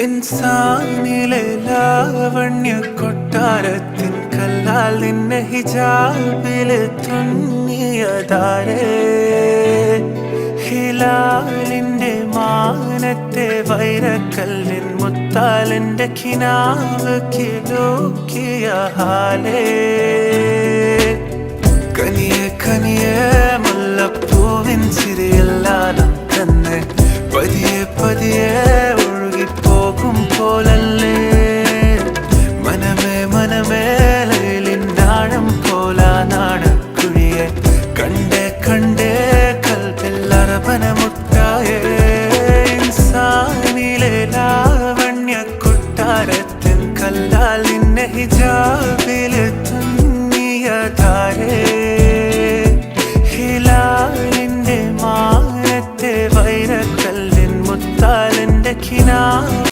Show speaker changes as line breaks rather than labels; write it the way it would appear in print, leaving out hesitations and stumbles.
ഇൻസാനിലെ ലാവണ്യ കൊട്ടാരത്തിൻ കല്ലാൽ നിന്നെ ഹിജാബില് തുന്നിയതാരേ ഹിലാലിന്റെ മാനത്തെ വൈരക്കല്ലിൻ മുത്താലിന്റെ കിനാവ് കിലോക്കിയ ഹാലേ കനിയെ കനിയെ മുല്ലപ്പൂവിൻ ചിരിയെല്ലാം തന്നെ പതിയെ പതിയെ ഒഴുകിപ്പോകും പോലല്ലേ മനമേ മനമേ ലൈലിനാഴം പോലാനാണ് കുഴിയെ കണ്ടേ കണ്ടേ കൽപ്പിൽ അറബന മുട്ടായേ ഇൻസാനിലെ ലാവണ്യ കൊട്ടാരത്തിൻ കല്ലാൽ നിന്നെ ഹിജാബില് തുന്നിയതാരേ ഹിലാലിന്റെ മാനത്തെ വൈരക്കല്ലിൻ മുത്താലിന്റെ കിനാ